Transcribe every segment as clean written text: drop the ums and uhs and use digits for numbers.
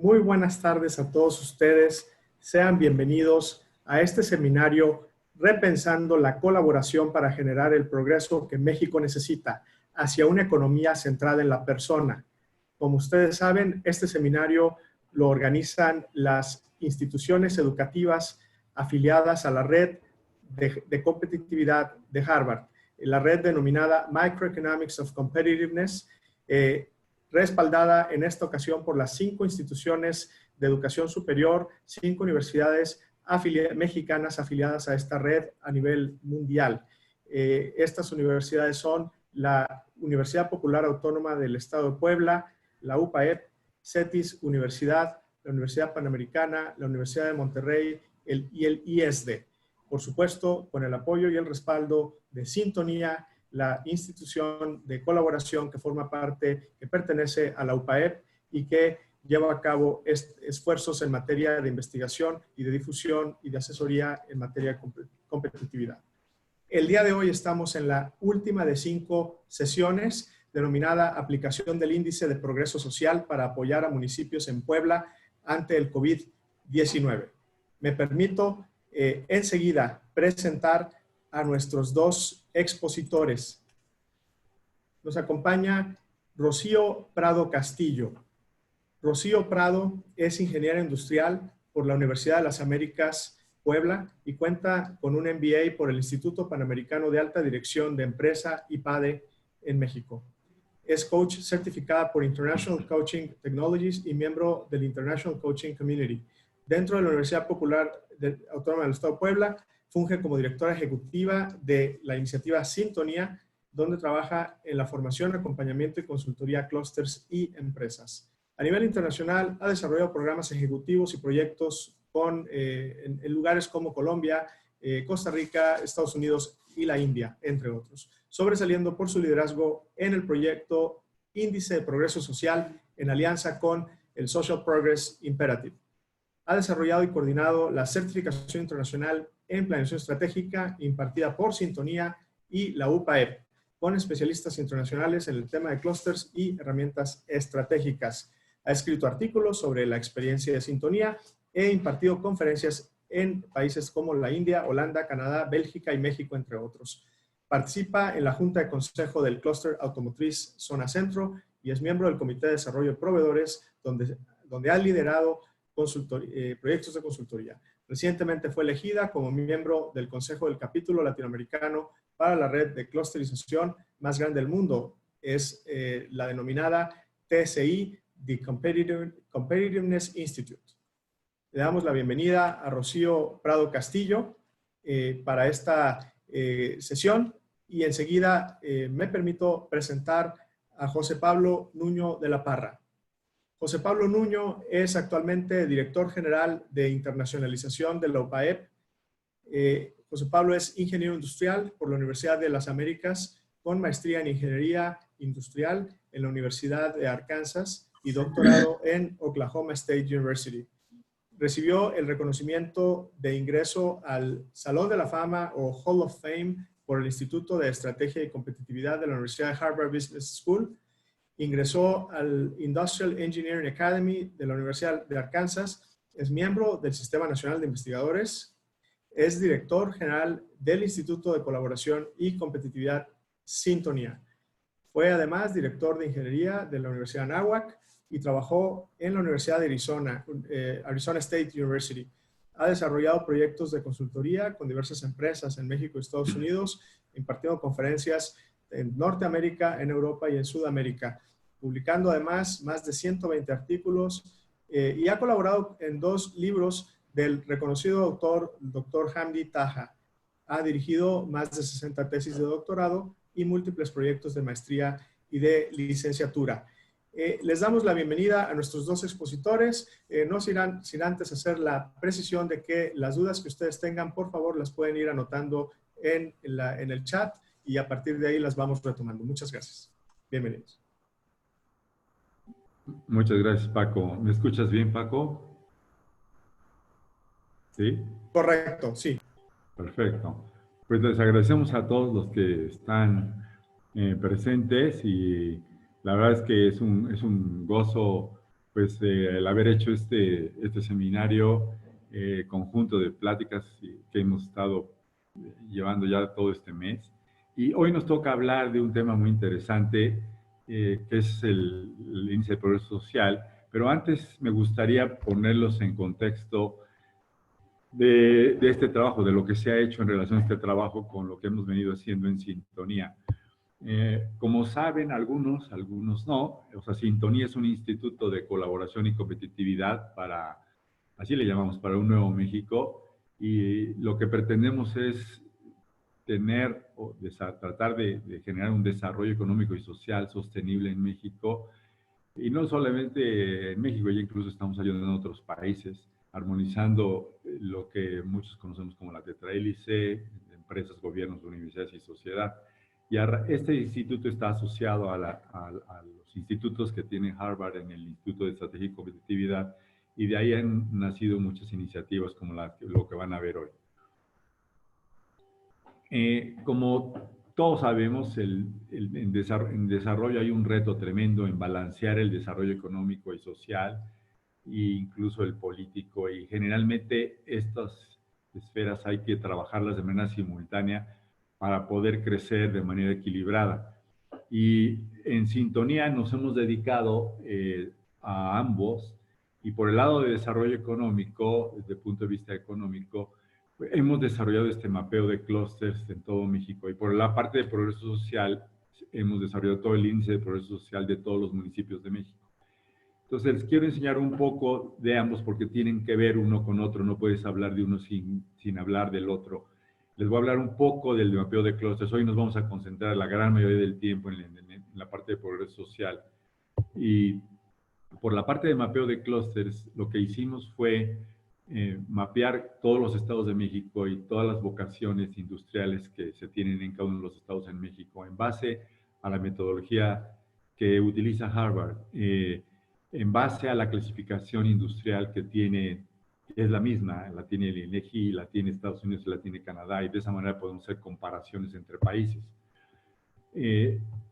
Muy buenas tardes a todos ustedes. Sean bienvenidos a este seminario Repensando la colaboración para generar el progreso que México necesita hacia una economía centrada en la persona. Como ustedes saben, este seminario lo organizan las instituciones educativas afiliadas a la red de competitividad de Harvard, la red denominada Microeconomics of Competitiveness, respaldada en esta ocasión por las 5 instituciones de educación superior, 5 universidades mexicanas afiliadas a esta red a nivel mundial. Estas universidades son la Universidad Popular Autónoma del Estado de Puebla, la UPAEP, CETIS Universidad, la Universidad Panamericana, la Universidad de Monterrey y el ISD. Por supuesto, con el apoyo y el respaldo de Sintonía, la institución de colaboración que forma parte, que pertenece a la UPAEP y que lleva a cabo esfuerzos en materia de investigación y de difusión y de asesoría en materia de competitividad. El día de hoy estamos en la última de 5 sesiones denominada Aplicación del Índice de Progreso Social para apoyar a municipios en Puebla ante el COVID-19. Me permito enseguida presentar a nuestros 2 expositores. Nos acompaña Rocío Prado Castillo. Rocío Prado es ingeniera industrial por la Universidad de las Américas, Puebla, y cuenta con un MBA por el Instituto Panamericano de Alta Dirección de Empresa, IPADE, en México. Es coach certificada por International Coaching Technologies y miembro del International Coaching Community. Dentro de la Universidad Popular Autónoma del Estado de Puebla, funge como directora ejecutiva de la iniciativa Sintonía, donde trabaja en la formación, acompañamiento y consultoría a clústeres y empresas. A nivel internacional, ha desarrollado programas ejecutivos y proyectos en lugares como Colombia, Costa Rica, Estados Unidos y la India, entre otros, sobresaliendo por su liderazgo en el proyecto Índice de Progreso Social en alianza con el Social Progress Imperative. Ha desarrollado y coordinado la certificación internacional en planeación estratégica impartida por Sintonía y la UPAEP, con especialistas internacionales en el tema de clústeres y herramientas estratégicas. Ha escrito artículos sobre la experiencia de Sintonía e impartido conferencias en países como la India, Holanda, Canadá, Bélgica y México, entre otros. Participa en la Junta de Consejo del Clúster Automotriz Zona Centro y es miembro del Comité de Desarrollo de Proveedores, donde ha liderado proyectos de consultoría. Recientemente fue elegida como miembro del Consejo del Capítulo Latinoamericano para la red de clusterización más grande del mundo. Es la denominada TSI, The Competitiveness Institute. Le damos la bienvenida a Rocío Prado Castillo para esta sesión y enseguida me permito presentar a José Pablo Nuño de la Parra. José Pablo Nuño es actualmente director general de internacionalización de la UPAEP. José Pablo es ingeniero industrial por la Universidad de las Américas con maestría en ingeniería industrial en la Universidad de Arkansas y doctorado en Oklahoma State University. Recibió el reconocimiento de ingreso al Salón de la Fama o Hall of Fame por el Instituto de Estrategia y Competitividad de la Universidad de Harvard Business School. Ingresó al Industrial Engineering Academy de la Universidad de Arkansas. Es miembro del Sistema Nacional de Investigadores. Es director general del Instituto de Colaboración y Competitividad Sintonía. Fue además director de ingeniería de la Universidad de Anáhuac y trabajó en la Universidad de Arizona, Arizona State University. Ha desarrollado proyectos de consultoría con diversas empresas en México y Estados Unidos, impartiendo conferencias en Norteamérica, en Europa y en Sudamérica, publicando además más de 120 artículos y ha colaborado en 2 libros del reconocido autor, Dr. Hamdi Taha. Ha dirigido más de 60 tesis de doctorado y múltiples proyectos de maestría y de licenciatura. Les damos la bienvenida a nuestros 2 expositores. No sin antes hacer la precisión de que las dudas que ustedes tengan, por favor, las pueden ir anotando en el chat y a partir de ahí las vamos retomando. Muchas gracias. Bienvenidos. Muchas gracias, Paco. ¿Me escuchas bien, Paco? ¿Sí? Correcto, sí. Perfecto. Pues les agradecemos a todos los que están presentes y la verdad es que es un gozo pues el haber hecho este seminario conjunto de pláticas que hemos estado llevando ya todo este mes. Y hoy nos toca hablar de un tema muy interesante, que es el índice de progreso social. Pero antes me gustaría ponerlos en contexto de este trabajo, de lo que se ha hecho en relación a este trabajo con lo que hemos venido haciendo en Sintonía. Como saben algunos no, o sea, Sintonía es un instituto de colaboración y competitividad para, así le llamamos, para un nuevo México, y lo que pretendemos es tener o tratar de generar un desarrollo económico y social sostenible en México, y no solamente en México, ya incluso estamos ayudando en otros países, armonizando lo que muchos conocemos como la tetrahélice, empresas, gobiernos, universidades y sociedad. Y este instituto está asociado a los institutos que tiene Harvard en el Instituto de Estrategia y Competitividad, y de ahí han nacido muchas iniciativas como lo que van a ver hoy. Como todos sabemos, en desarrollo hay un reto tremendo en balancear el desarrollo económico y social, e incluso el político, y generalmente estas esferas hay que trabajarlas de manera simultánea para poder crecer de manera equilibrada. Y en Sintonía nos hemos dedicado a ambos, y por el lado de desarrollo económico, desde el punto de vista económico, hemos desarrollado este mapeo de clústeres en todo México, y por la parte de progreso social hemos desarrollado todo el índice de progreso social de todos los municipios de México. Entonces les quiero enseñar un poco de ambos porque tienen que ver uno con otro, no puedes hablar de uno sin hablar del otro. Les voy a hablar un poco del mapeo de clústeres. Hoy nos vamos a concentrar la gran mayoría del tiempo en la parte de progreso social. Y por la parte de mapeo de clústeres, lo que hicimos fue mapear todos los estados de México y todas las vocaciones industriales que se tienen en cada uno de los estados en México en base a la metodología que utiliza Harvard, en base a la clasificación industrial que tiene, es la misma, la tiene el INEGI, la tiene Estados Unidos, la tiene Canadá, y de esa manera podemos hacer comparaciones entre países.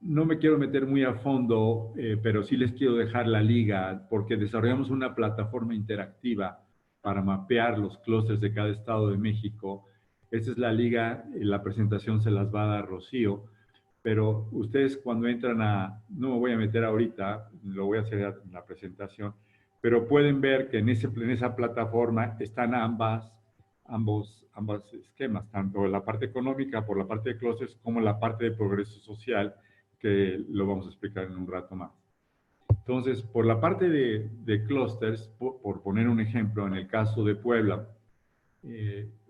No me quiero meter muy a fondo, pero sí les quiero dejar la liga, porque desarrollamos una plataforma interactiva para mapear los clústeres de cada estado de México. Esta es la liga, la presentación se las va a dar Rocío, pero ustedes cuando entran no me voy a meter ahorita, lo voy a hacer en la presentación, pero pueden ver que en esa plataforma están ambos esquemas, tanto la parte económica por la parte de clústeres como la parte de progreso social, que lo vamos a explicar en un rato más. Entonces, por la parte de clústeres, por poner un ejemplo, en el caso de Puebla,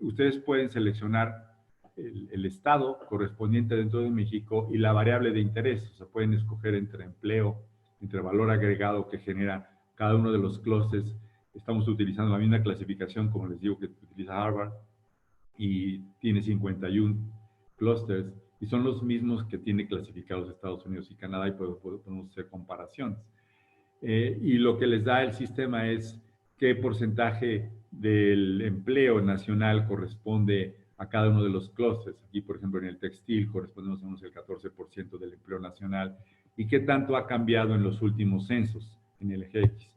ustedes pueden seleccionar el estado correspondiente dentro de México y la variable de interés. O sea, pueden escoger entre empleo, entre valor agregado que genera cada uno de los clústeres. Estamos utilizando la misma clasificación, como les digo, que utiliza Harvard, y tiene 51 clústeres, y son los mismos que tiene clasificados Estados Unidos y Canadá, y podemos hacer comparaciones. Y lo que les da el sistema es qué porcentaje del empleo nacional corresponde a cada uno de los clústeres. Aquí, por ejemplo, en el textil correspondemos a unos el 14% del empleo nacional, y qué tanto ha cambiado en los últimos censos en el eje X.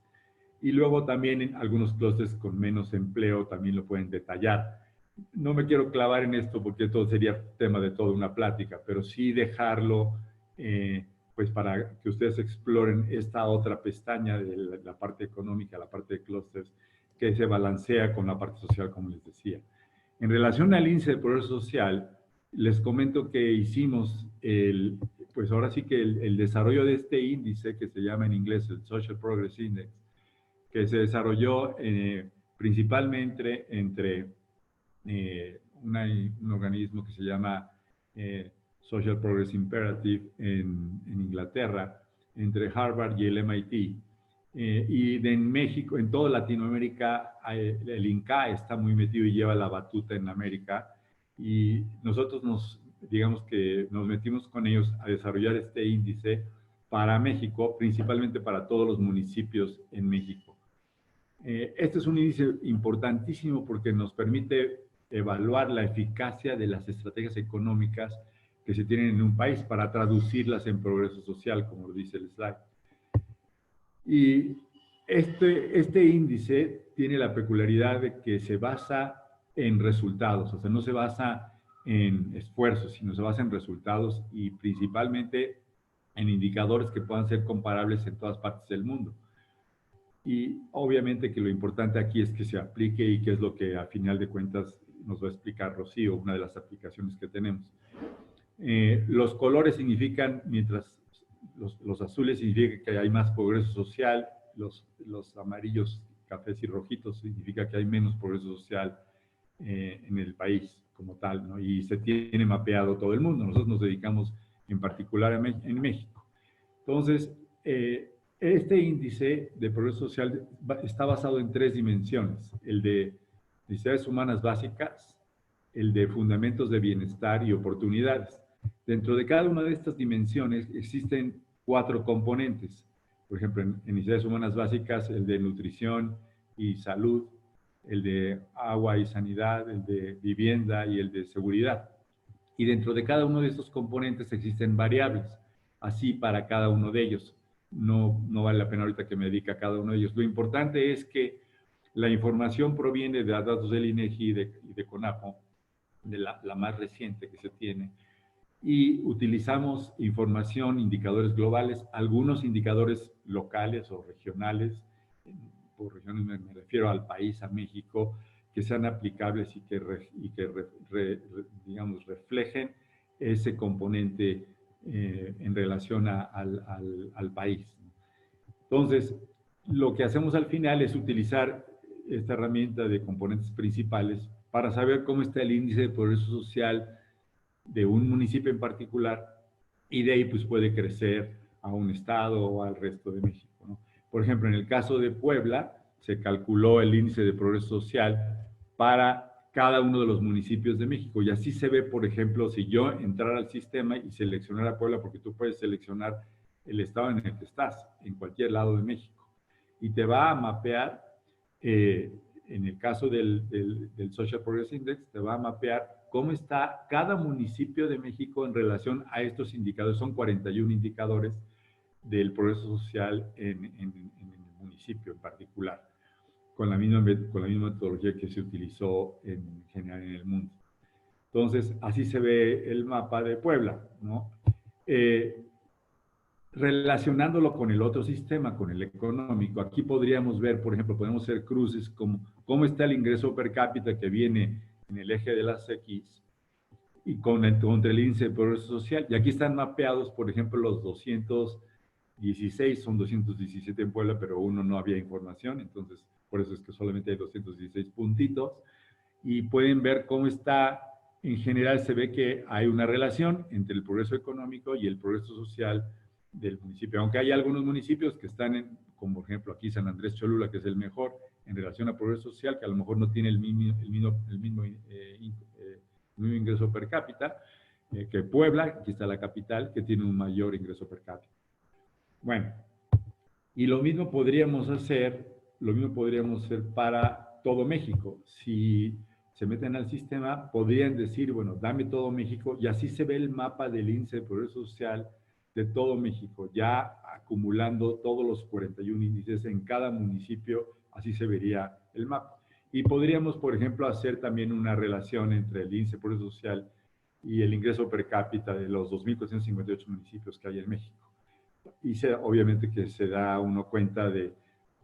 Y luego también en algunos clústeres con menos empleo también lo pueden detallar. No me quiero clavar en esto porque todo sería tema de toda una plática, pero sí dejarlo pues para que ustedes exploren esta otra pestaña de la parte económica, la parte de clústeres, que se balancea con la parte social, como les decía. En relación al índice de progreso social, les comento que hicimos pues ahora sí que el desarrollo de este índice, que se llama en inglés el Social Progress Index, que se desarrolló principalmente entre un organismo que se llama Social Progress Imperative en Inglaterra, entre Harvard y el MIT. Y en México, en toda Latinoamérica, el INCA está muy metido y lleva la batuta en América, y nosotros digamos que nos metimos con ellos a desarrollar este índice para México, principalmente para todos los municipios en México. Este es un índice importantísimo porque nos permite evaluar la eficacia de las estrategias económicas que se tienen en un país para traducirlas en progreso social, como lo dice el slide. Y Este índice tiene la peculiaridad de que se basa en resultados, o sea, no se basa en esfuerzos, sino se basa en resultados y principalmente en indicadores que puedan ser comparables en todas partes del mundo. Y obviamente que lo importante aquí es que se aplique y que es lo que a final de cuentas nos va a explicar Rocío, una de las aplicaciones que tenemos. Los colores significan, mientras los azules significan que hay más progreso social, los amarillos, cafés y rojitos significa que hay menos progreso social en el país como tal, ¿no? Y se tiene mapeado todo el mundo. Nosotros nos dedicamos en particular en México. Entonces, este índice de progreso social está basado en 3 dimensiones: el de necesidades humanas básicas, el de fundamentos de bienestar y oportunidades. Dentro de cada una de estas dimensiones existen 4 componentes. Por ejemplo, en necesidades humanas básicas, el de nutrición y salud, el de agua y sanidad, el de vivienda y el de seguridad. Y dentro de cada uno de estos componentes existen variables, así para cada uno de ellos. No vale la pena ahorita que me dedique a cada uno de ellos. Lo importante es que la información proviene de datos del INEGI y de CONAPO, de la más reciente que se tiene, y utilizamos información, indicadores globales, algunos indicadores locales o regionales. Por regiones me refiero al país, a México, que sean aplicables y que digamos, reflejen ese componente en relación al país. Entonces, lo que hacemos al final es utilizar esta herramienta de componentes principales para saber cómo está el índice de progreso social de un municipio en particular, y de ahí pues puede crecer a un estado o al resto de México, ¿no? Por ejemplo, en el caso de Puebla, se calculó el índice de progreso social para cada uno de los municipios de México, y así se ve, por ejemplo, si yo entrara al sistema y seleccionara Puebla, porque tú puedes seleccionar el estado en el que estás, en cualquier lado de México, y te va a mapear, en el caso del Social Progress Index, te va a mapear cómo está cada municipio de México en relación a estos indicadores. Son 41 indicadores del progreso social en el municipio en particular, con la misma metodología que se utilizó en general en el mundo. Entonces, así se ve el mapa de Puebla, ¿no? Relacionándolo con el otro sistema, con el económico, aquí podríamos ver, por ejemplo, podemos hacer cruces como cómo está el ingreso per cápita que viene en el eje de las X y contra el índice de progreso social. Y aquí están mapeados, por ejemplo, los 216, son 217 en Puebla, pero uno no había información, entonces por eso es que solamente hay 216 puntitos. Y pueden ver cómo está, en general se ve que hay una relación entre el progreso económico y el progreso social del municipio, aunque hay algunos municipios que están como por ejemplo aquí San Andrés Cholula, que es el mejor en relación a progreso social, que a lo mejor no tiene el mismo ingreso per cápita que Puebla, aquí está la capital, que tiene un mayor ingreso per cápita. Bueno, y lo mismo podríamos hacer para todo México. Si se meten al sistema, podrían decir, bueno, dame todo México, y así se ve el mapa del índice de progreso social de todo México, ya acumulando todos los 41 índices en cada municipio, así se vería el mapa. Y podríamos, por ejemplo, hacer también una relación entre el índice de progreso social y el ingreso per cápita de los 2.458 municipios que hay en México. Y obviamente que se da uno cuenta de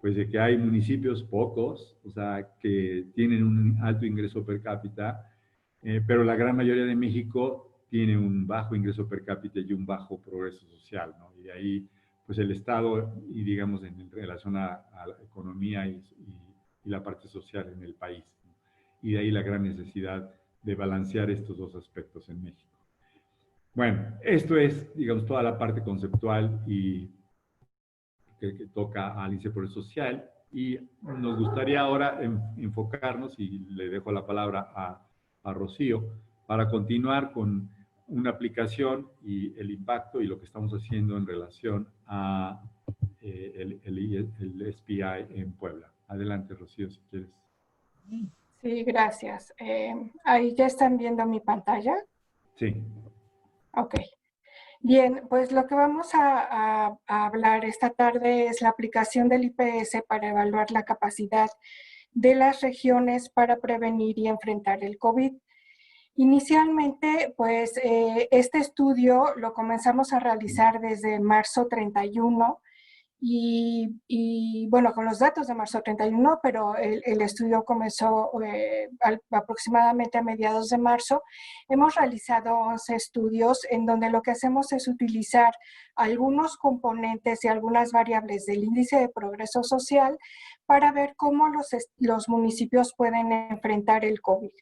que hay municipios, pocos, o sea, que tienen un alto ingreso per cápita, pero la gran mayoría de México tiene un bajo ingreso per cápita y un bajo progreso social, ¿no? Y de ahí, pues el Estado, y digamos en relación a la economía y la parte social en el país, ¿no? Y de ahí la gran necesidad de balancear estos dos aspectos en México. Bueno, esto es, digamos, toda la parte conceptual y que toca al índice de progreso social, y nos gustaría ahora enfocarnos, y le dejo la palabra a Rocío, para continuar con una aplicación y el impacto y lo que estamos haciendo en relación a el SPI en Puebla. Adelante, Rocío, si quieres. Sí, gracias. Ahí ya están viendo mi pantalla. Sí. Ok. Bien, pues lo que vamos a hablar esta tarde es la aplicación del IPS para evaluar la capacidad de las regiones para prevenir y enfrentar el COVID. Inicialmente, pues este estudio lo comenzamos a realizar desde marzo 31 y bueno, con los datos de marzo 31, pero el estudio comenzó aproximadamente a mediados de marzo. Hemos realizado 11 estudios en donde lo que hacemos es utilizar algunos componentes y algunas variables del índice de progreso social para ver cómo los municipios pueden enfrentar el COVID.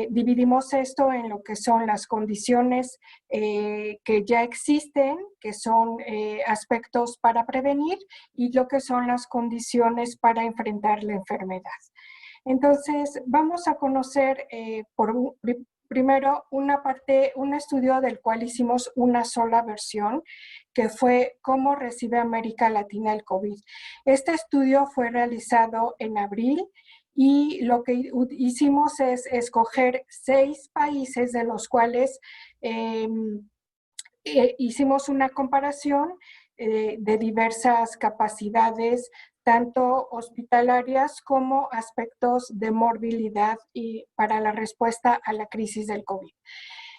Dividimos esto en lo que son las condiciones que ya existen, que son aspectos para prevenir, y lo que son las condiciones para enfrentar la enfermedad. Entonces, vamos a conocer primero un estudio del cual hicimos una sola versión, que fue cómo recibe América Latina el COVID. Este estudio fue realizado en abril y lo que hicimos es escoger 6 países de los cuales hicimos una comparación de diversas capacidades, tanto hospitalarias como aspectos de morbilidad y para la respuesta a la crisis del COVID.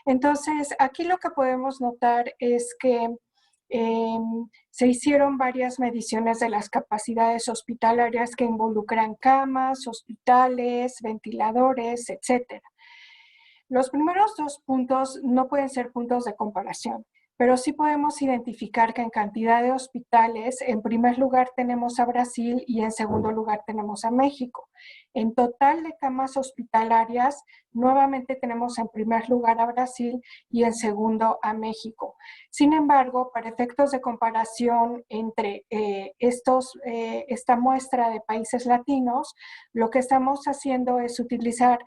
Entonces, aquí lo que podemos notar es que se hicieron varias mediciones de las capacidades hospitalarias que involucran camas, hospitales, ventiladores, etc. Los primeros 2 puntos no pueden ser puntos de comparación, pero sí podemos identificar que en cantidad de hospitales, en primer lugar tenemos a Brasil y en segundo lugar tenemos a México. En total de camas hospitalarias, nuevamente tenemos en primer lugar a Brasil y en segundo a México. Sin embargo, para efectos de comparación entre esta muestra de países latinos, lo que estamos haciendo es utilizar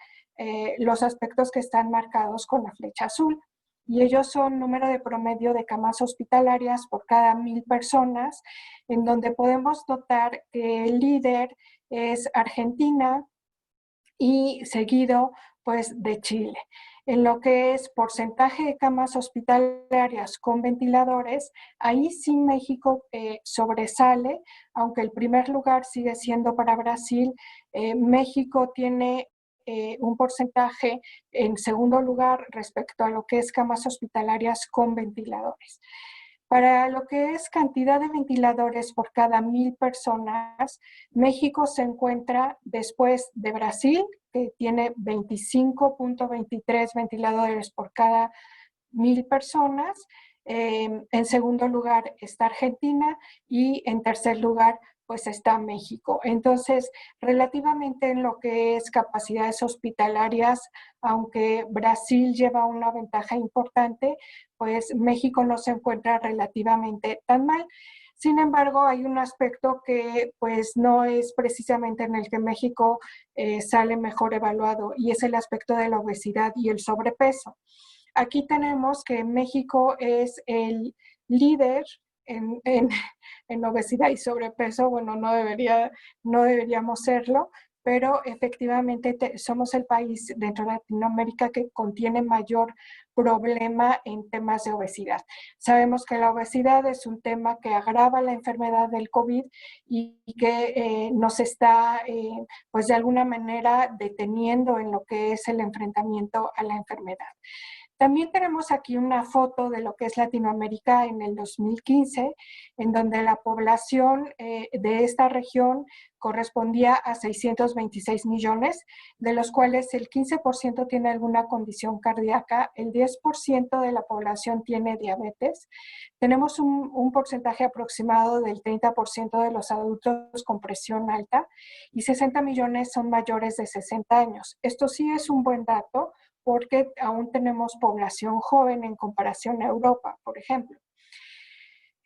los aspectos que están marcados con la flecha azul. Y ellos son número de promedio de camas hospitalarias por cada 1,000 personas, en donde podemos notar que el líder es Argentina y seguido pues de Chile. En lo que es porcentaje de camas hospitalarias con ventiladores, ahí sí México sobresale, aunque el primer lugar sigue siendo para Brasil. México tiene un porcentaje en segundo lugar respecto a lo que es camas hospitalarias con ventiladores. Para lo que es cantidad de ventiladores por cada 1,000 personas, México se encuentra después de Brasil, que tiene 25.23 ventiladores por cada 1,000 personas. En segundo lugar está Argentina y en tercer lugar pues está México. Entonces, relativamente en lo que es capacidades hospitalarias, aunque Brasil lleva una ventaja importante, pues México no se encuentra relativamente tan mal. Sin embargo, hay un aspecto que pues no es precisamente en el que México sale mejor evaluado, y es el aspecto de la obesidad y el sobrepeso. Aquí tenemos que México es el líder en obesidad y sobrepeso. Bueno, no deberíamos serlo, pero efectivamente somos el país dentro de Latinoamérica que contiene mayor problema en temas de obesidad. Sabemos que la obesidad es un tema que agrava la enfermedad del COVID y que nos está, pues de alguna manera, deteniendo en lo que es el enfrentamiento a la enfermedad. También tenemos aquí una foto de lo que es Latinoamérica en el 2015, en donde la población de esta región correspondía a 626 millones, de los cuales el 15% tiene alguna condición cardíaca, el 10% de la población tiene diabetes. Tenemos un porcentaje aproximado del 30% de los adultos con presión alta y 60 millones son mayores de 60 años. Esto sí es un buen dato, porque aún tenemos población joven en comparación a Europa, por ejemplo.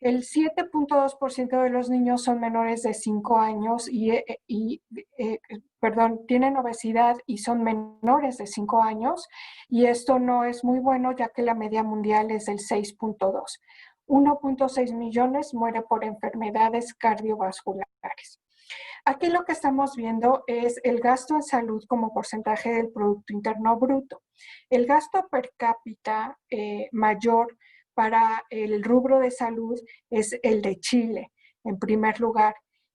El 7.2% de los niños son menores de 5 años tienen obesidad y son menores de 5 años, y esto no es muy bueno, ya que la media mundial es del 6.2. 1.6 millones muere por enfermedades cardiovasculares. Aquí lo que estamos viendo es el gasto en salud como porcentaje del Producto Interno Bruto. El gasto per cápita mayor para el rubro de salud es el de Chile, en primer lugar.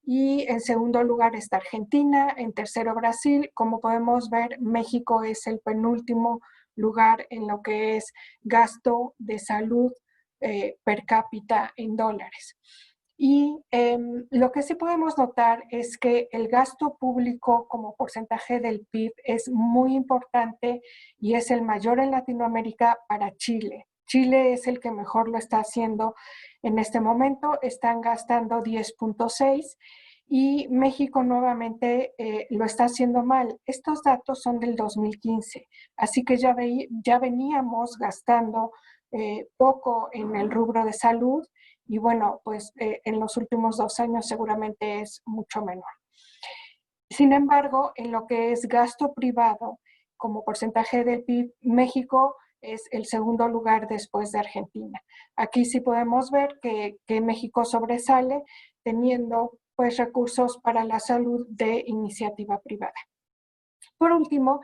Y en segundo lugar está Argentina, en tercero Brasil. Como podemos ver, México es el penúltimo lugar en lo que es gasto de salud per cápita en dólares. Y lo que sí podemos notar es que el gasto público como porcentaje del PIB es muy importante y es el mayor en Latinoamérica para Chile. Chile es el que mejor lo está haciendo en este momento, están gastando 10.6 y México nuevamente lo está haciendo mal. Estos datos son del 2015, así que ya veníamos gastando poco en el rubro de salud y bueno, pues en los últimos 2 años seguramente es mucho menor. Sin embargo, en lo que es gasto privado, como porcentaje del PIB, México es el segundo lugar después de Argentina. Aquí sí podemos ver que México sobresale teniendo pues recursos para la salud de iniciativa privada. Por último,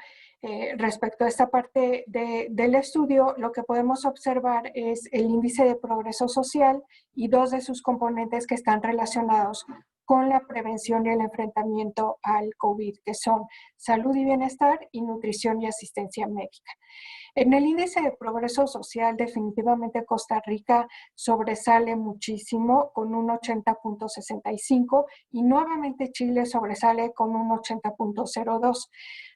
respecto a esta parte del estudio, lo que podemos observar es el índice de progreso social y 2 de sus componentes que están relacionados con la prevención y el enfrentamiento al COVID, que son salud y bienestar y nutrición y asistencia médica. En el índice de progreso social, definitivamente Costa Rica sobresale muchísimo con un 80.65 y nuevamente Chile sobresale con un 80.02.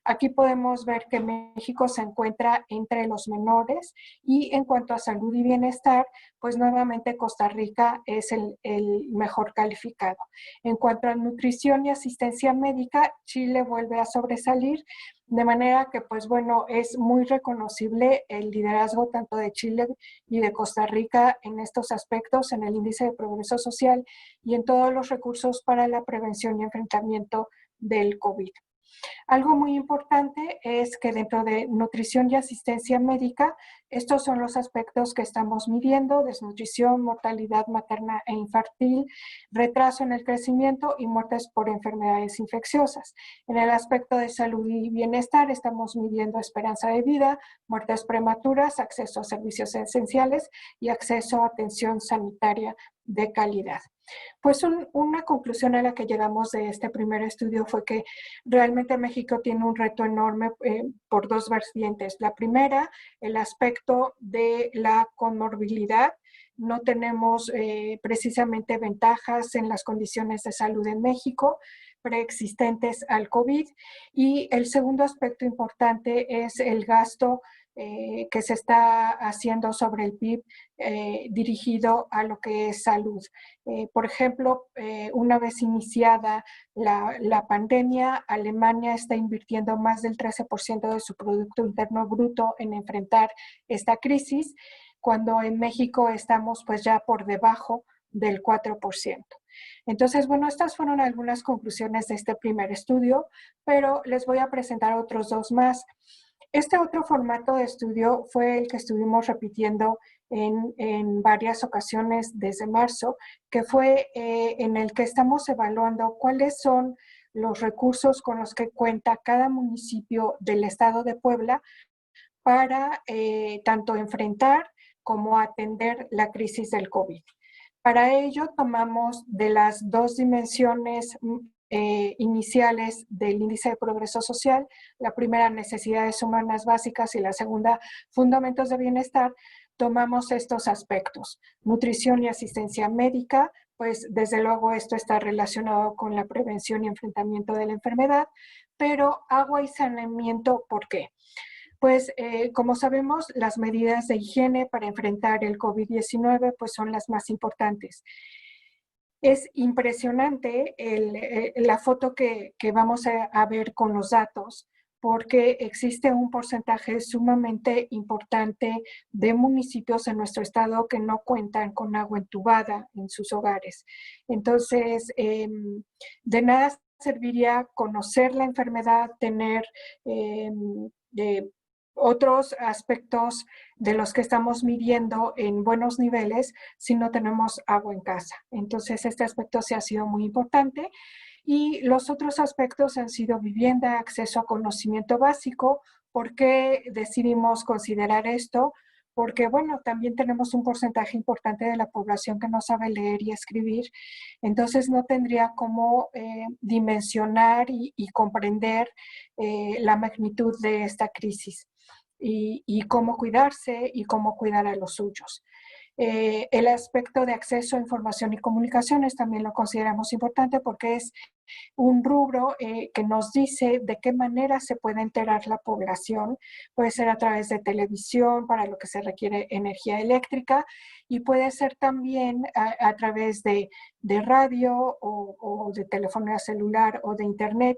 Aquí podemos ver que México se encuentra entre los menores y en cuanto a salud y bienestar, pues nuevamente Costa Rica es el mejor calificado. En cuanto a nutrición y asistencia médica, Chile vuelve a sobresalir, de manera que, pues bueno, es muy reconocible el liderazgo tanto de Chile y de Costa Rica en estos aspectos, en el índice de progreso social y en todos los recursos para la prevención y enfrentamiento del COVID. Algo muy importante es que dentro de nutrición y asistencia médica, estos son los aspectos que estamos midiendo: desnutrición, mortalidad materna e infantil, retraso en el crecimiento y muertes por enfermedades infecciosas. En el aspecto de salud y bienestar estamos midiendo esperanza de vida, muertes prematuras, acceso a servicios esenciales y acceso a atención sanitaria de calidad. Pues una conclusión a la que llegamos de este primer estudio fue que realmente México tiene un reto enorme por 2 vertientes. La primera, el aspecto de la comorbilidad. No tenemos precisamente ventajas en las condiciones de salud en México preexistentes al COVID. Y el segundo aspecto importante es el gasto que se está haciendo sobre el PIB dirigido a lo que es salud. Por ejemplo, una vez iniciada la pandemia, Alemania está invirtiendo más del 13% de su Producto Interno Bruto en enfrentar esta crisis, cuando en México estamos pues ya por debajo del 4%. Entonces, bueno, estas fueron algunas conclusiones de este primer estudio, pero les voy a presentar otros 2 más. Este otro formato de estudio fue el que estuvimos repitiendo en varias ocasiones desde marzo, que fue en el que estamos evaluando cuáles son los recursos con los que cuenta cada municipio del estado de Puebla para tanto enfrentar como atender la crisis del COVID. Para ello tomamos de las 2 dimensiones iniciales del índice de progreso social, la primera, necesidades humanas básicas, y la segunda, fundamentos de bienestar. Tomamos estos aspectos: nutrición y asistencia médica, pues desde luego esto está relacionado con la prevención y enfrentamiento de la enfermedad, pero agua y saneamiento, ¿por qué? Pues como sabemos, las medidas de higiene para enfrentar el COVID-19 pues son las más importantes. Es impresionante la foto que vamos a ver con los datos, porque existe un porcentaje sumamente importante de municipios en nuestro estado que no cuentan con agua entubada en sus hogares. Entonces, de nada serviría conocer la enfermedad, tener otros aspectos de los que estamos midiendo en buenos niveles si no tenemos agua en casa. Entonces, este aspecto sí ha sido muy importante. Y los otros aspectos han sido vivienda, acceso a conocimiento básico. ¿Por qué decidimos considerar esto? porque bueno, también tenemos un porcentaje importante de la población que no sabe leer y escribir, entonces no tendría cómo dimensionar y comprender la magnitud de esta crisis y cómo cuidarse y cómo cuidar a los suyos. El aspecto de acceso a información y comunicaciones también lo consideramos importante porque es un rubro que nos dice de qué manera se puede enterar la población. Puede ser a través de televisión, para lo que se requiere energía eléctrica, y puede ser también a través de radio o de telefonía celular o de internet,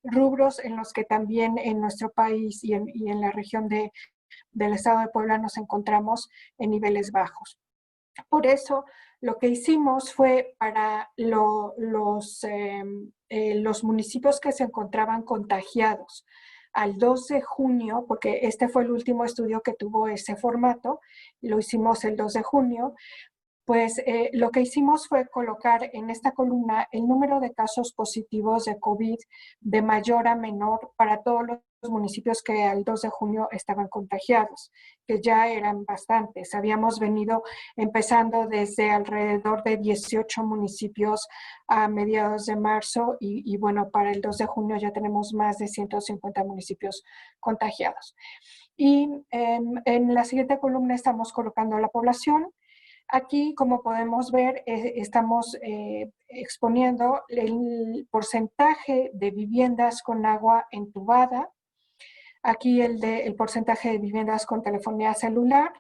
rubros en los que también en nuestro país y en la región del estado de Puebla nos encontramos en niveles bajos. Por eso, lo que hicimos fue para los municipios que se encontraban contagiados al 2 de junio, porque este fue el último estudio que tuvo ese formato, lo hicimos el 2 de junio, pues lo que hicimos fue colocar en esta columna el número de casos positivos de COVID de mayor a menor para todos los municipios que al 2 de junio estaban contagiados, que ya eran bastantes. Habíamos venido empezando desde alrededor de 18 municipios a mediados de marzo y bueno, para el 2 de junio ya tenemos más de 150 municipios contagiados. Y en la siguiente columna estamos colocando la población. Aquí, como podemos ver, estamos exponiendo el porcentaje de viviendas con agua entubada. Aquí el porcentaje de viviendas con telefonía celular.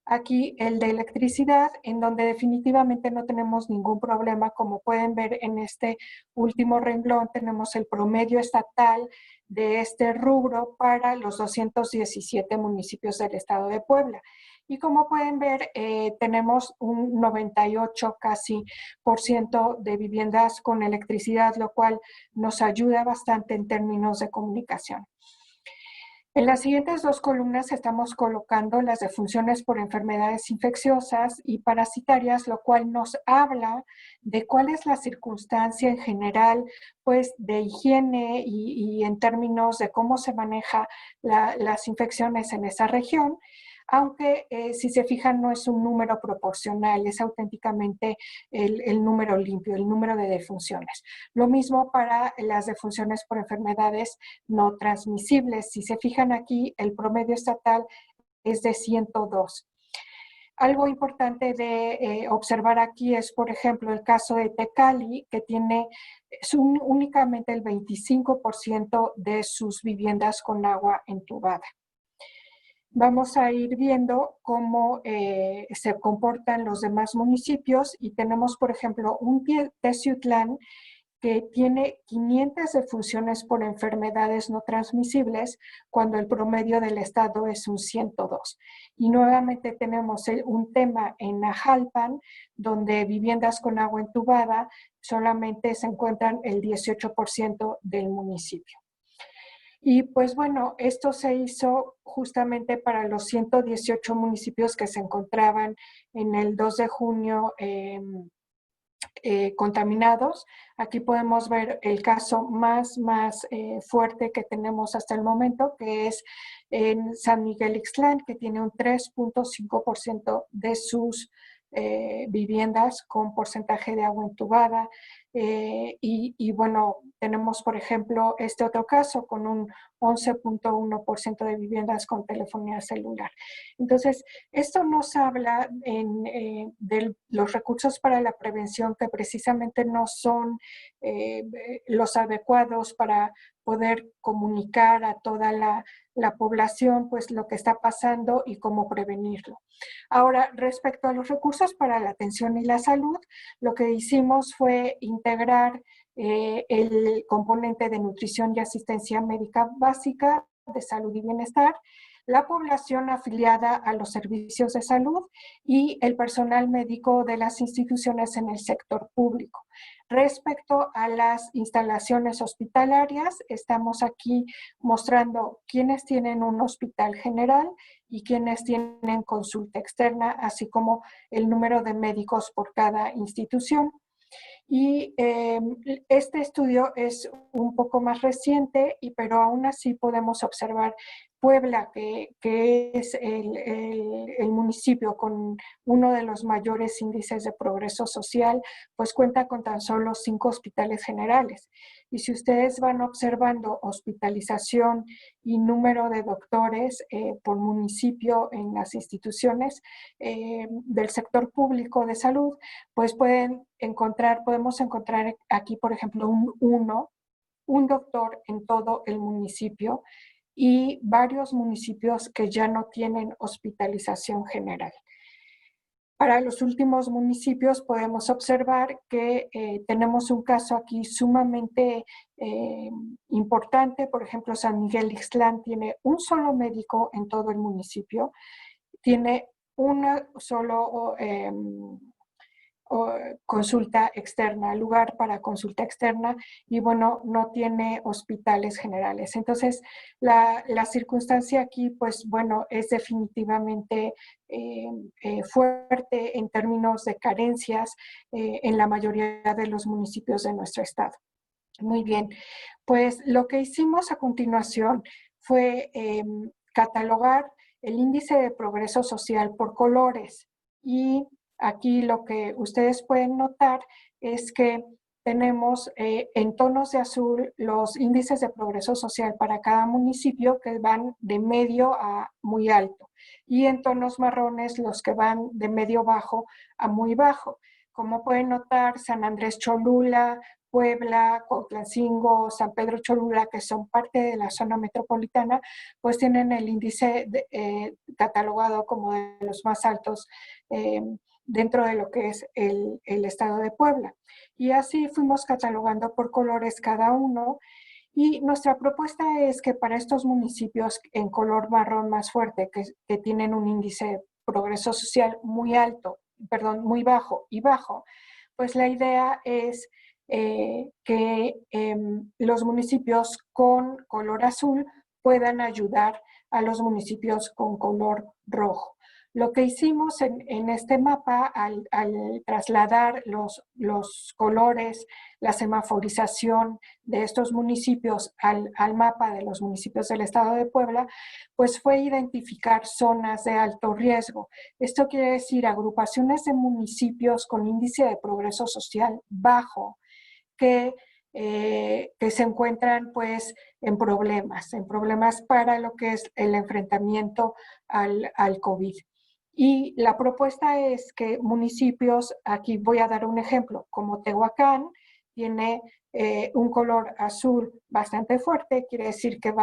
Aquí el de electricidad, en donde definitivamente no tenemos ningún problema. Como pueden ver en este último renglón, tenemos el promedio estatal de este rubro para los 217 municipios del estado de Puebla. Y como pueden ver, tenemos un 98 casi % de viviendas con electricidad, lo cual nos ayuda bastante en términos de comunicación. En las siguientes dos columnas estamos colocando las defunciones por enfermedades infecciosas y parasitarias, lo cual nos habla de cuál es la circunstancia en general, pues de higiene y en términos de cómo se maneja las infecciones en esa región. Aunque si se fijan no es un número proporcional, es auténticamente el número limpio, el número de defunciones. Lo mismo para las defunciones por enfermedades no transmisibles. Si se fijan aquí, el promedio estatal es de 102. Algo importante de observar aquí es, por ejemplo, el caso de Tecali, que tiene únicamente el 25% de sus viviendas con agua entubada. Vamos a ir viendo cómo se comportan los demás municipios y tenemos, por ejemplo, un Teciutlán que tiene 500 defunciones por enfermedades no transmisibles cuando el promedio del estado es un 102. Y nuevamente tenemos un tema en Najalpan, donde viviendas con agua entubada solamente se encuentran el 18% del municipio. Y pues bueno, esto se hizo justamente para los 118 municipios que se encontraban en el 2 de junio contaminados. Aquí podemos ver el caso más fuerte que tenemos hasta el momento, que es en San Miguel Ixtlán, que tiene un 3.5% de sus viviendas con porcentaje de agua entubada. Y bueno, tenemos por ejemplo este otro caso con un 11.1% de viviendas con telefonía celular. Entonces, esto nos habla de los recursos para la prevención que precisamente no son los adecuados para poder comunicar a toda la población pues lo que está pasando y cómo prevenirlo. Ahora, respecto a los recursos para la atención y la salud, lo que hicimos fue integrar el componente de nutrición y asistencia médica básica de salud y bienestar, la población afiliada a los servicios de salud y el personal médico de las instituciones en el sector público. Respecto a las instalaciones hospitalarias, estamos aquí mostrando quiénes tienen un hospital general y quienes tienen consulta externa, así como el número de médicos por cada institución. Y este estudio es un poco más reciente, pero aún así podemos observar Puebla, que es el municipio con uno de los mayores índices de progreso social, pues cuenta con tan solo 5 hospitales generales. Y si ustedes van observando hospitalización y número de doctores por municipio en las instituciones del sector público de salud, pues podemos encontrar aquí, por ejemplo, un doctor en todo el municipio y varios municipios que ya no tienen hospitalización general. Para los últimos municipios podemos observar que tenemos un caso aquí sumamente importante. Por ejemplo, San Miguel Ixtlán tiene un solo médico en todo el municipio, tiene una solo consulta externa, lugar para consulta externa, y bueno, no tiene hospitales generales. Entonces, la circunstancia aquí, pues bueno, es definitivamente fuerte en términos de carencias en la mayoría de los municipios de nuestro estado. Muy bien, pues lo que hicimos a continuación fue catalogar el índice de progreso social por colores, y aquí lo que ustedes pueden notar es que tenemos en tonos de azul los índices de progreso social para cada municipio, que van de medio a muy alto, y en tonos marrones los que van de medio bajo a muy bajo. Como pueden notar, San Andrés Cholula, Puebla, Cuautlancingo, San Pedro Cholula, que son parte de la zona metropolitana, pues tienen el índice catalogado como de los más altos dentro de lo que es el estado de Puebla. Y así fuimos catalogando por colores cada uno, y nuestra propuesta es que para estos municipios en color marrón más fuerte, que tienen un índice de progreso social muy alto, perdón, muy bajo y bajo, pues la idea es que los municipios con color azul puedan ayudar a los municipios con color rojo. Lo que hicimos en este mapa, al trasladar los colores, la semaforización de estos municipios al mapa de los municipios del estado de Puebla, pues fue identificar zonas de alto riesgo. Esto quiere decir agrupaciones de municipios con índice de progreso social bajo, que se encuentran pues en problemas para lo que es el enfrentamiento al COVID. Y la propuesta es que municipios, aquí voy a dar un ejemplo, como Tehuacán, tiene un color azul bastante fuerte, quiere decir que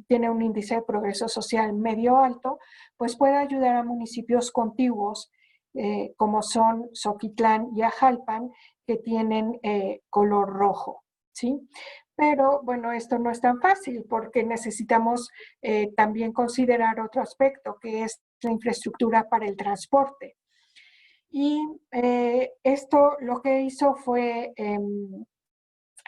tiene un índice de progreso social medio alto, pues puede ayudar a municipios contiguos como son Zoquitlán y Ajalpan, que tienen color rojo, ¿sí? Pero bueno, esto no es tan fácil porque necesitamos también considerar otro aspecto, que es la infraestructura para el transporte. Y esto lo que hizo fue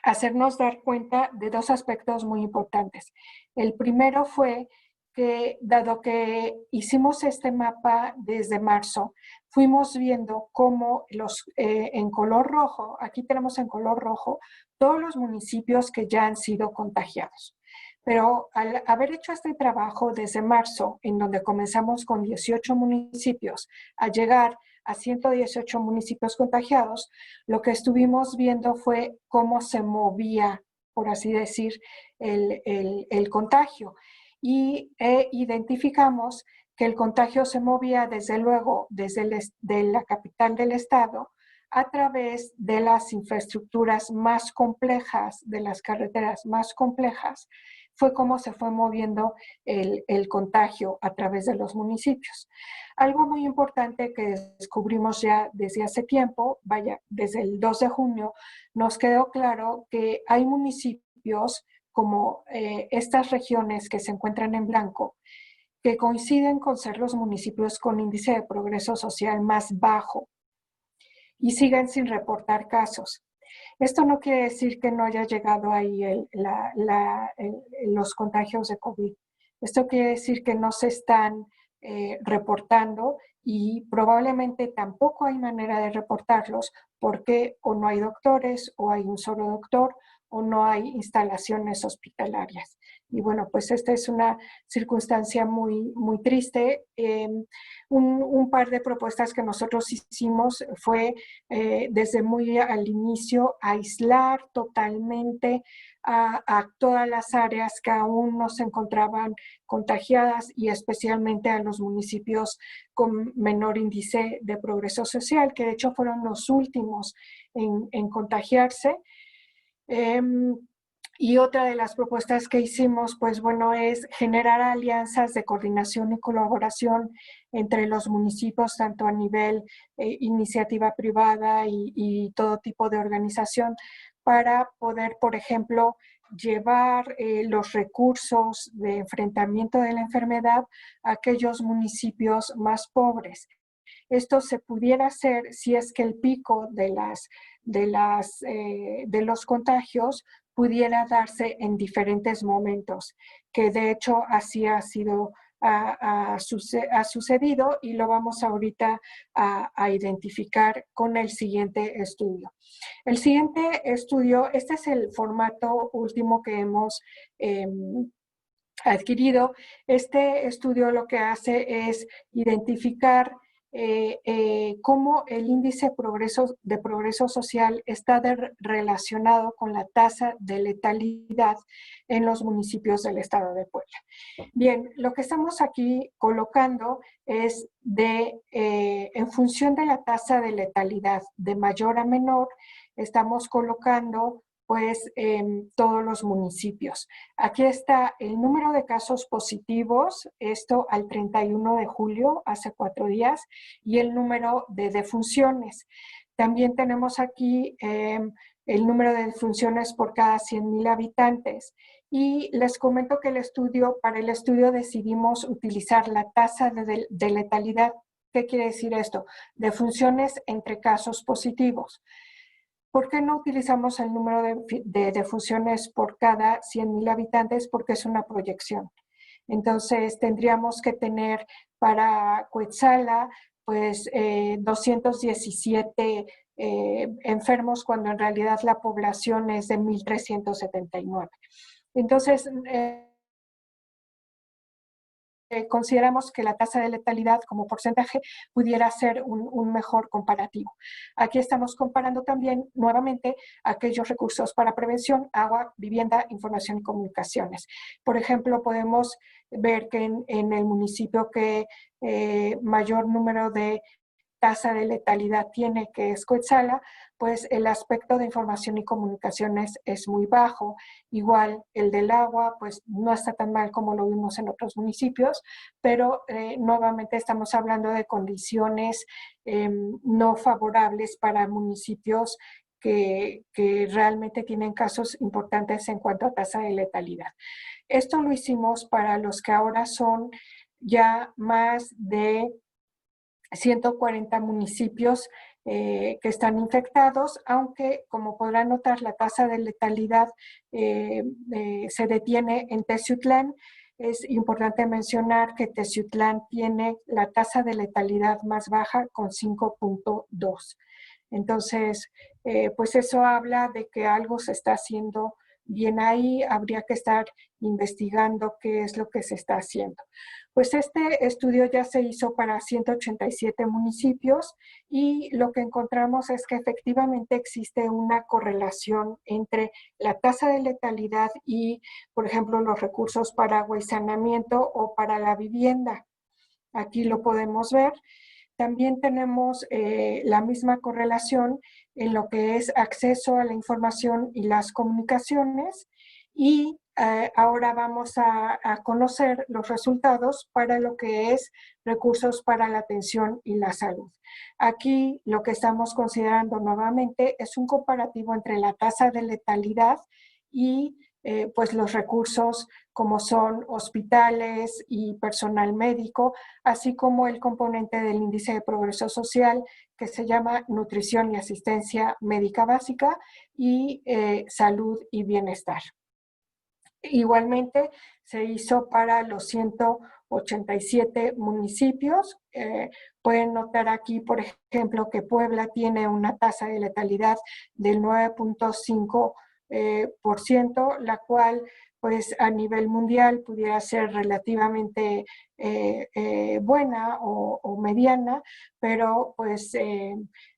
hacernos dar cuenta de dos aspectos muy importantes. El primero fue que, dado que hicimos este mapa desde marzo, fuimos viendo cómo en color rojo, aquí tenemos en color rojo, todos los municipios que ya han sido contagiados. Pero al haber hecho este trabajo desde marzo, en donde comenzamos con 18 municipios, a llegar a 118 municipios contagiados, lo que estuvimos viendo fue cómo se movía, por así decir, el contagio. Y identificamos que el contagio se movía desde luego desde la capital del estado, a través de las infraestructuras más complejas, de las carreteras más complejas, fue como se fue moviendo el contagio a través de los municipios. Algo muy importante que descubrimos ya desde hace tiempo, desde el 2 de junio, nos quedó claro que hay municipios como estas regiones que se encuentran en blanco, que coinciden con ser los municipios con índice de progreso social más bajo y siguen sin reportar casos. Esto no quiere decir que no haya llegado ahí los contagios de COVID. Esto quiere decir que no se están reportando y probablemente tampoco hay manera de reportarlos porque o no hay doctores o hay un solo doctor o no hay instalaciones hospitalarias. Y bueno, pues esta es una circunstancia muy, muy triste. Un par de propuestas que nosotros hicimos fue desde muy al inicio aislar totalmente a todas las áreas que aún no se encontraban contagiadas y especialmente a los municipios con menor índice de progreso social, que de hecho fueron los últimos en contagiarse. Y otra de las propuestas que hicimos, pues bueno, es generar alianzas de coordinación y colaboración entre los municipios, tanto a nivel iniciativa privada y todo tipo de organización, para poder, por ejemplo, llevar los recursos de enfrentamiento de la enfermedad a aquellos municipios más pobres. Esto se pudiera hacer si es que el pico de los contagios pudiera darse en diferentes momentos, que de hecho así ha sucedido y lo vamos ahorita a identificar con el siguiente estudio. El siguiente estudio, este es el formato último que hemos adquirido. Este estudio lo que hace es identificar cómo el índice de progreso social está relacionado con la tasa de letalidad en los municipios del estado de Puebla. Bien, lo que estamos aquí colocando es en función de la tasa de letalidad de mayor a menor, estamos colocando pues en todos los municipios. Aquí está el número de casos positivos, esto al 31 de julio, hace 4 días, y el número de defunciones. También tenemos aquí el número de defunciones por cada 100,000 habitantes. Y les comento que para el estudio decidimos utilizar la tasa de letalidad. ¿Qué quiere decir esto? Defunciones entre casos positivos. ¿Por qué no utilizamos el número de defunciones por cada 100,000 habitantes? Porque es una proyección. Entonces, tendríamos que tener para Cuetzala, pues, 217 enfermos, cuando en realidad la población es de 1,379. Entonces, consideramos que la tasa de letalidad como porcentaje pudiera ser un mejor comparativo. Aquí estamos comparando también nuevamente aquellos recursos para prevención, agua, vivienda, información y comunicaciones. Por ejemplo, podemos ver que en el municipio que mayor número de tasa de letalidad tiene, que es Cuetzala, pues el aspecto de información y comunicaciones es muy bajo. Igual el del agua, pues no está tan mal como lo vimos en otros municipios, pero nuevamente estamos hablando de condiciones no favorables para municipios que realmente tienen casos importantes en cuanto a tasa de letalidad. Esto lo hicimos para los que ahora son ya más de 140 municipios que están infectados, aunque como podrán notar la tasa de letalidad se detiene en Teciutlán. Es importante mencionar que Teciutlán tiene la tasa de letalidad más baja con 5.2. Entonces, pues eso habla de que algo se está haciendo bien ahí, habría que estar investigando qué es lo que se está haciendo. Pues este estudio ya se hizo para 187 municipios y lo que encontramos es que efectivamente existe una correlación entre la tasa de letalidad y, por ejemplo, los recursos para agua y saneamiento o para la vivienda. Aquí lo podemos ver. También tenemos la misma correlación en lo que es acceso a la información y las comunicaciones, y ahora vamos a conocer los resultados para lo que es recursos para la atención y la salud. Aquí lo que estamos considerando nuevamente es un comparativo entre la tasa de letalidad y pues los recursos como son hospitales y personal médico, así como el componente del índice de progreso social que se llama nutrición y asistencia médica básica y salud y bienestar. Igualmente se hizo para los 187 municipios. Pueden notar aquí, por ejemplo, que Puebla tiene una tasa de letalidad del 9.5%, la cual pues a nivel mundial pudiera ser relativamente buena o mediana, pero pues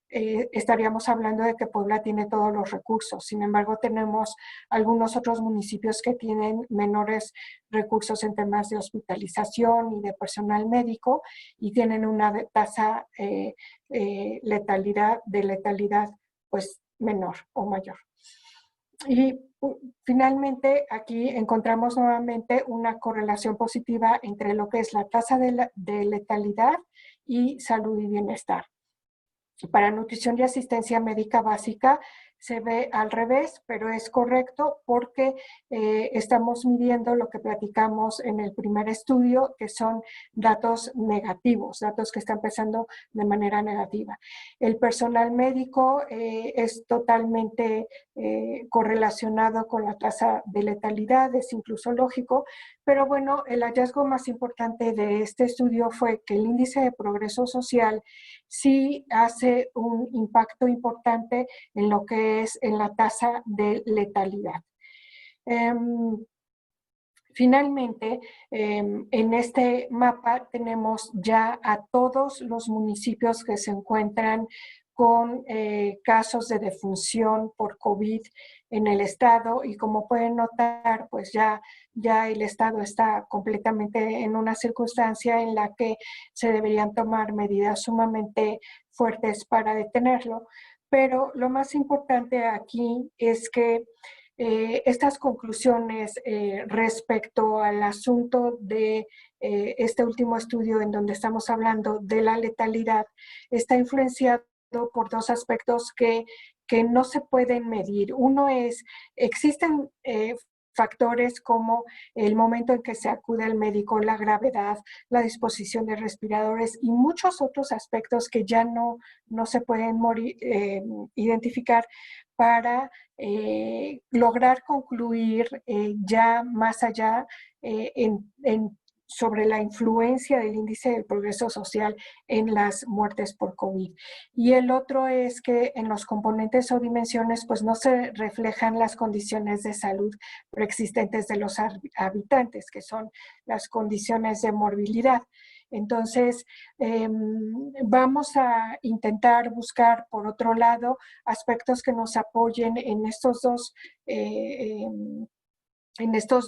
estaríamos hablando de que Puebla tiene todos los recursos. Sin embargo, tenemos algunos otros municipios que tienen menores recursos en temas de hospitalización y de personal médico y tienen una tasa de letalidad pues menor o mayor. Y finalmente aquí encontramos nuevamente una correlación positiva entre lo que es la tasa de letalidad y salud y bienestar. Para nutrición y asistencia médica básica se ve al revés, pero es correcto porque estamos midiendo lo que platicamos en el primer estudio, que son datos negativos, datos que están empezando de manera negativa. El personal médico es totalmente correlacionado con la tasa de letalidad, es incluso lógico, pero bueno, el hallazgo más importante de este estudio fue que el índice de progreso social sí hace un impacto importante en lo que es en la tasa de letalidad. Finalmente, en este mapa tenemos ya a todos los municipios que se encuentran con casos de defunción por COVID en el estado y como pueden notar, pues ya el estado está completamente en una circunstancia en la que se deberían tomar medidas sumamente fuertes para detenerlo. Pero lo más importante aquí es que estas conclusiones respecto al asunto de este último estudio en donde estamos hablando de la letalidad está influenciado por dos aspectos que no se pueden medir. Uno es, existen factores como el momento en que se acude al médico, la gravedad, la disposición de respiradores y muchos otros aspectos que ya no se pueden identificar para lograr concluir ya más allá sobre la influencia del índice del progreso social en las muertes por COVID. Y el otro es que en los componentes o dimensiones pues no se reflejan las condiciones de salud preexistentes de los habitantes, que son las condiciones de morbilidad. Entonces, vamos a intentar buscar, por otro lado, aspectos que nos apoyen en estos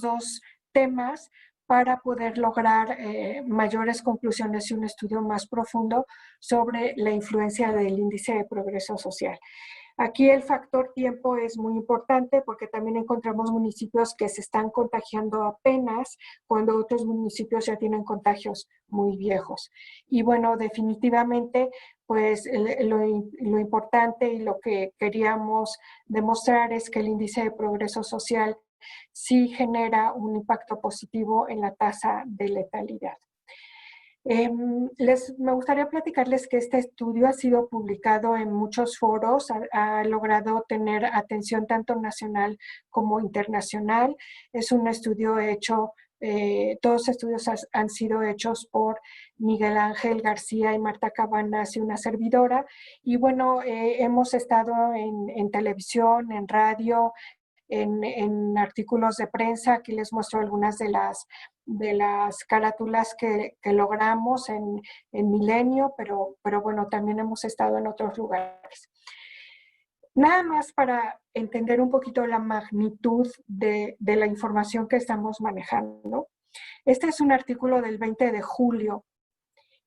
dos temas para poder lograr mayores conclusiones y un estudio más profundo sobre la influencia del índice de progreso social. Aquí el factor tiempo es muy importante porque también encontramos municipios que se están contagiando apenas cuando otros municipios ya tienen contagios muy viejos. Y bueno, definitivamente, pues lo importante y lo que queríamos demostrar es que el índice de progreso social sí genera un impacto positivo en la tasa de letalidad. Me gustaría platicarles que este estudio ha sido publicado en muchos foros, ha logrado tener atención tanto nacional como internacional. Es un estudio hecho, todos los estudios han sido hechos por Miguel Ángel García y Marta Cabanas y una servidora. Y bueno, hemos estado en televisión, en radio, en artículos de prensa. Aquí les muestro algunas de las carátulas que logramos en Milenio, pero bueno, también hemos estado en otros lugares. Nada más para entender un poquito la magnitud de la información que estamos manejando. Este es un artículo del 20 de julio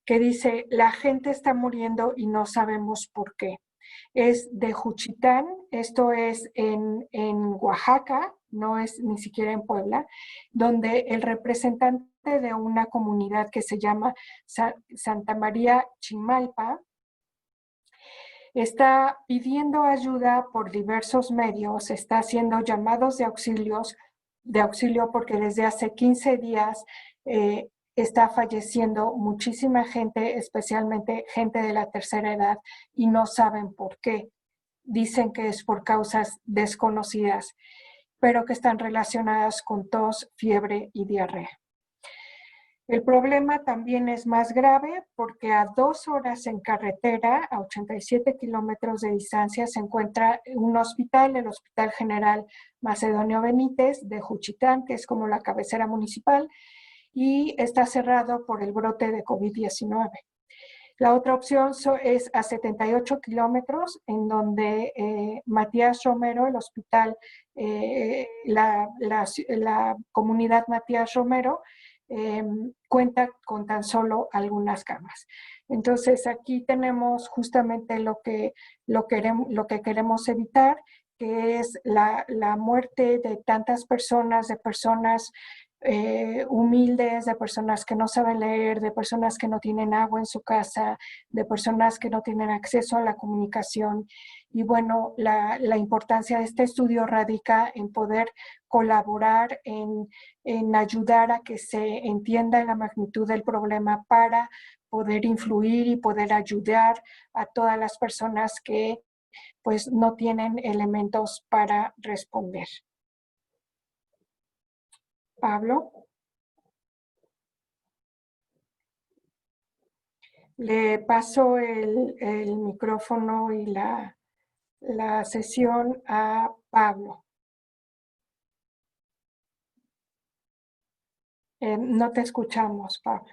que dice, la gente está muriendo y no sabemos por qué. Es de Juchitán, esto es en Oaxaca, no es ni siquiera en Puebla, donde el representante de una comunidad que se llama Santa María Chimalpa está pidiendo ayuda por diversos medios, está haciendo llamados de auxilio porque desde hace 15 días está falleciendo muchísima gente, especialmente gente de la tercera edad, y no saben por qué. Dicen que es por causas desconocidas. pero que están relacionadas con tos, fiebre y diarrea. El problema también es más grave porque a 2 horas en carretera, a 87 kilómetros de distancia, se encuentra un hospital, el Hospital General Macedonio Benítez de Juchitán, que es como la cabecera municipal, y está cerrado por el brote de COVID-19. La otra opción es a 78 kilómetros, en donde Matías Romero, el hospital, la comunidad Matías Romero, cuenta con tan solo algunas camas. Entonces aquí tenemos justamente lo que queremos evitar, que es la muerte de tantas personas, de personas humildes, de personas que no saben leer, de personas que no tienen agua en su casa, de personas que no tienen acceso a la comunicación. Y bueno, la importancia de este estudio radica en poder colaborar, en ayudar a que se entienda la magnitud del problema para poder influir y poder ayudar a todas las personas que pues no tienen elementos para responder. Pablo. Le paso el micrófono y la sesión a Pablo. No te escuchamos, Pablo.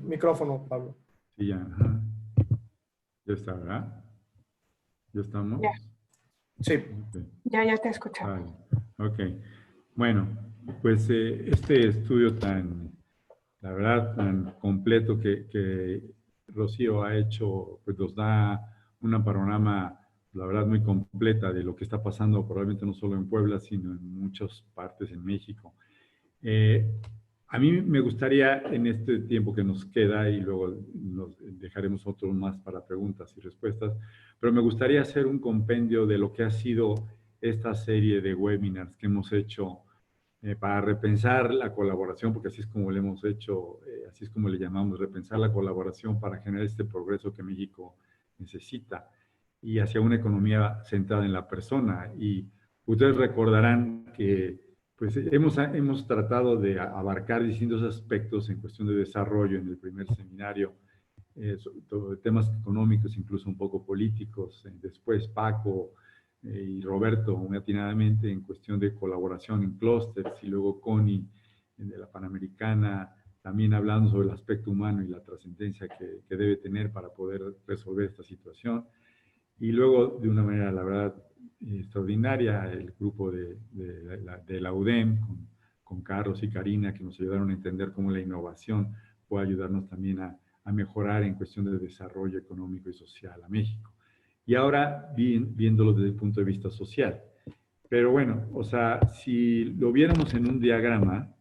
Micrófono, Pablo. Sí, ya. Ajá. Ya está, ¿verdad? ¿Ya estamos? Ya. Sí. Okay. Ya te escuchamos. Vale. Ok. Bueno, pues este estudio la verdad, tan completo que Rocío ha hecho, pues nos da una panorama, la verdad, muy completa de lo que está pasando, probablemente no solo en Puebla, sino en muchas partes en México. A mí me gustaría, en este tiempo que nos queda, y luego nos dejaremos otros más para preguntas y respuestas, pero me gustaría hacer un compendio de lo que ha sido esta serie de webinars que hemos hecho para repensar la colaboración, porque así es como le hemos hecho, así es como le llamamos, repensar la colaboración para generar este progreso que México necesita y hacia una economía centrada en la persona. Y ustedes recordarán que pues hemos tratado de abarcar distintos aspectos en cuestión de desarrollo en el primer seminario, temas económicos, incluso un poco políticos. Después Paco y Roberto, muy atinadamente, en cuestión de colaboración en clústeres, y luego Connie de la Panamericana, también hablando sobre el aspecto humano y la trascendencia que debe tener para poder resolver esta situación. Y luego, de una manera, la verdad, extraordinaria, el grupo de la UDEM, con Carlos y Karina, que nos ayudaron a entender cómo la innovación puede ayudarnos también a mejorar en cuestión de desarrollo económico y social a México. Y ahora, viéndolo desde el punto de vista social. Pero bueno, o sea, si lo viéramos en un diagrama,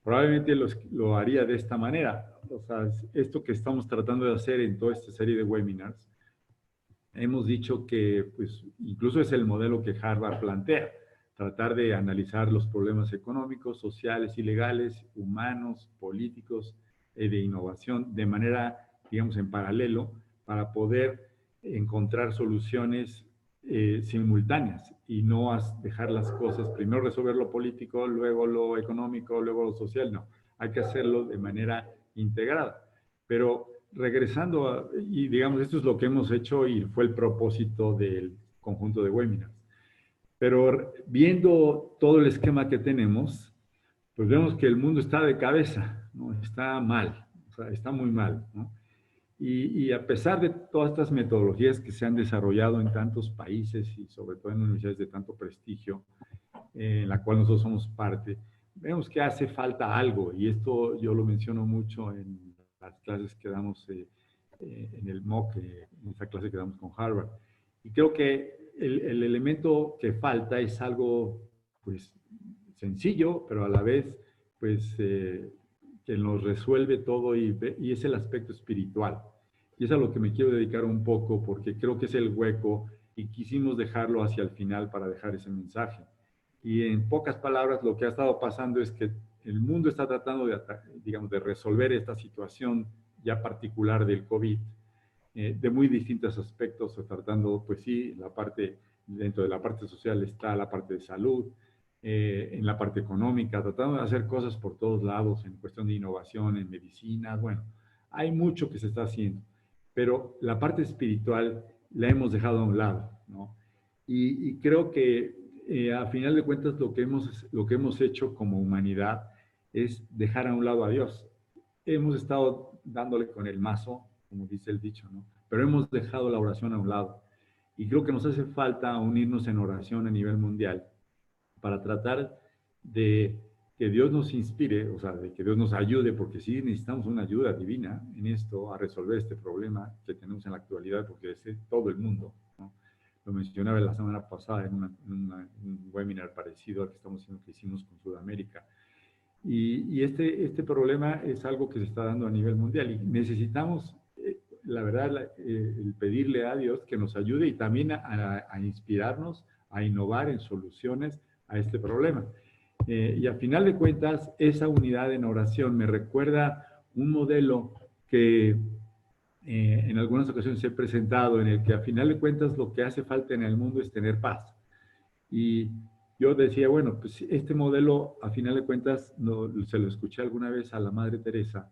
probablemente lo haría de esta manera. O sea, esto que estamos tratando de hacer en toda esta serie de webinars, hemos dicho que pues, incluso es el modelo que Harvard plantea, tratar de analizar los problemas económicos, sociales y legales, humanos, políticos, de innovación, de manera, digamos, en paralelo, para poder encontrar soluciones simultáneas y no dejar las cosas, primero resolver lo político, luego lo económico, luego lo social, no. Hay que hacerlo de manera integrada. Pero regresando, y digamos, esto es lo que hemos hecho y fue el propósito del conjunto de webinars. Pero viendo todo el esquema que tenemos, pues vemos que el mundo está de cabeza, ¿no? Está mal, o sea, está muy mal, ¿no? Y a pesar de todas estas metodologías que se han desarrollado en tantos países y sobre todo en universidades de tanto prestigio, en la cual nosotros somos parte, vemos que hace falta algo, y esto yo lo menciono mucho en las clases que damos en el MOOC, en esta clase que damos con Harvard. Y creo que el elemento que falta es algo, pues, sencillo, pero a la vez, pues, que nos resuelve todo y es el aspecto espiritual. Y es a lo que me quiero dedicar un poco porque creo que es el hueco y quisimos dejarlo hacia el final para dejar ese mensaje. Y en pocas palabras, lo que ha estado pasando es que el mundo está tratando de, digamos, de resolver esta situación ya particular del COVID, de muy distintos aspectos, tratando, pues sí, la parte, dentro de la parte social está la parte de salud, en la parte económica, tratando de hacer cosas por todos lados, en cuestión de innovación, en medicina, bueno, hay mucho que se está haciendo, pero la parte espiritual la hemos dejado a un lado, ¿no? Y creo que a final de cuentas lo que hemos hecho como humanidad es dejar a un lado a Dios. Hemos estado dándole con el mazo, como dice el dicho, ¿no? Pero hemos dejado la oración a un lado. Y creo que nos hace falta unirnos en oración a nivel mundial para tratar de que Dios nos inspire, o sea, de que Dios nos ayude, porque sí necesitamos una ayuda divina en esto, a resolver este problema que tenemos en la actualidad, porque es todo el mundo, ¿no? Lo mencionaba la semana pasada en un webinar parecido al que que hicimos con Sudamérica. Y este problema es algo que se está dando a nivel mundial y necesitamos, la verdad, el pedirle a Dios que nos ayude y también a inspirarnos, a innovar en soluciones a este problema. Y a final de cuentas, esa unidad en oración me recuerda un modelo que en algunas ocasiones he presentado, en el que a final de cuentas lo que hace falta en el mundo es tener paz. Y yo decía, bueno, pues este modelo a final de cuentas se lo escuché alguna vez a la Madre Teresa,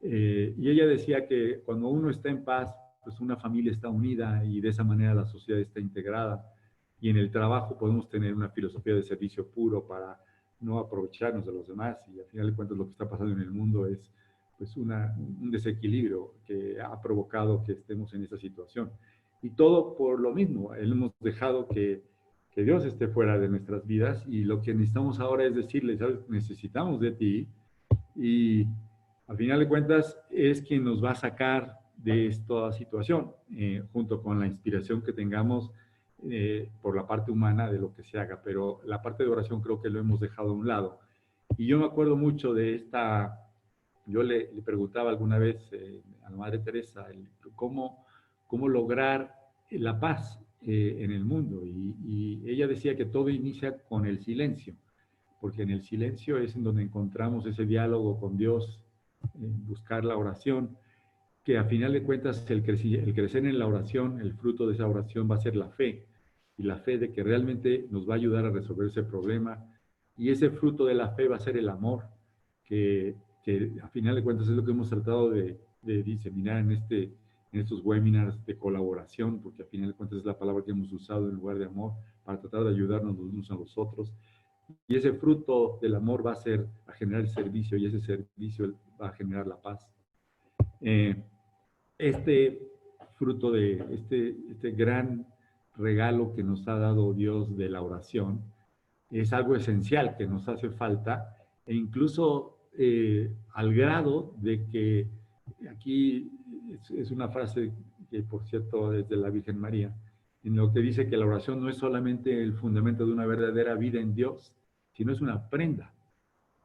y ella decía que cuando uno está en paz, pues una familia está unida y de esa manera la sociedad está integrada. Y en el trabajo podemos tener una filosofía de servicio puro para no aprovecharnos de los demás, y al final de cuentas lo que está pasando en el mundo es pues un desequilibrio que ha provocado que estemos en esa situación. Y todo por lo mismo, hemos dejado que Dios esté fuera de nuestras vidas, y lo que necesitamos ahora es decirle, ¿sabes? Necesitamos de ti, y al final de cuentas es quien nos va a sacar de esta situación, junto con la inspiración que tengamos por la parte humana de lo que se haga, pero la parte de oración creo que lo hemos dejado a un lado. Y yo me acuerdo mucho de yo le preguntaba alguna vez a la Madre Teresa cómo lograr la paz en el mundo, y ella decía que todo inicia con el silencio, porque en el silencio es en donde encontramos ese diálogo con Dios, buscar la oración, que a final de cuentas el crecer en la oración, el fruto de esa oración va a ser la fe, y la fe de que realmente nos va a ayudar a resolver ese problema, y ese fruto de la fe va a ser el amor, que a final de cuentas es lo que hemos tratado de diseminar en estos webinars de colaboración, porque a final de cuentas es la palabra que hemos usado en lugar de amor, para tratar de ayudarnos los unos a los otros. Y ese fruto del amor va a generar el servicio, y ese servicio va a generar la paz. Este fruto de este gran regalo que nos ha dado Dios de la oración es algo esencial que nos hace falta, e incluso al grado de que aquí es una frase que, por cierto, es de la Virgen María, en lo que dice que la oración no es solamente el fundamento de una verdadera vida en Dios, sino es una prenda.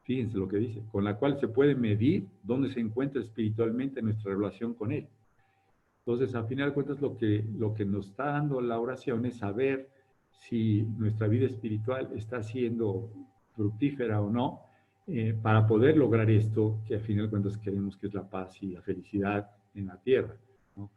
Fíjense lo que dice, con la cual se puede medir dónde se encuentra espiritualmente nuestra relación con Él. Entonces, al final de cuentas, lo que nos está dando la oración es saber si nuestra vida espiritual está siendo fructífera o no, para poder lograr esto, que al final de cuentas queremos, que es la paz y la felicidad en la tierra, ¿no?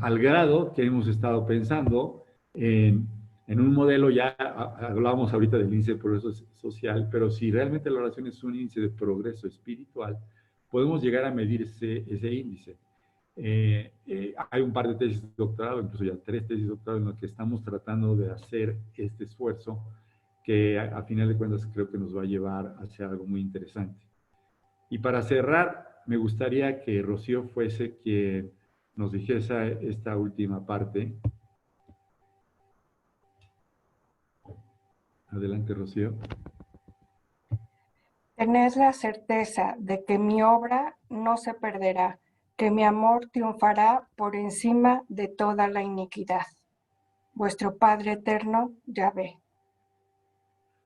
Al grado que hemos estado pensando en un modelo, ya hablábamos ahorita del índice de progreso social, pero si realmente la oración es un índice de progreso espiritual, podemos llegar a medir ese índice. Hay un par de tesis de doctorado, incluso ya 3 tesis de doctorado, en las que estamos tratando de hacer este esfuerzo, que a final de cuentas creo que nos va a llevar hacia algo muy interesante. Y para cerrar, me gustaría que Rocío fuese quien nos dijese esta última parte. Adelante, Rocío. Tened la certeza de que mi obra no se perderá, que mi amor triunfará por encima de toda la iniquidad. Vuestro Padre eterno, Yahvé.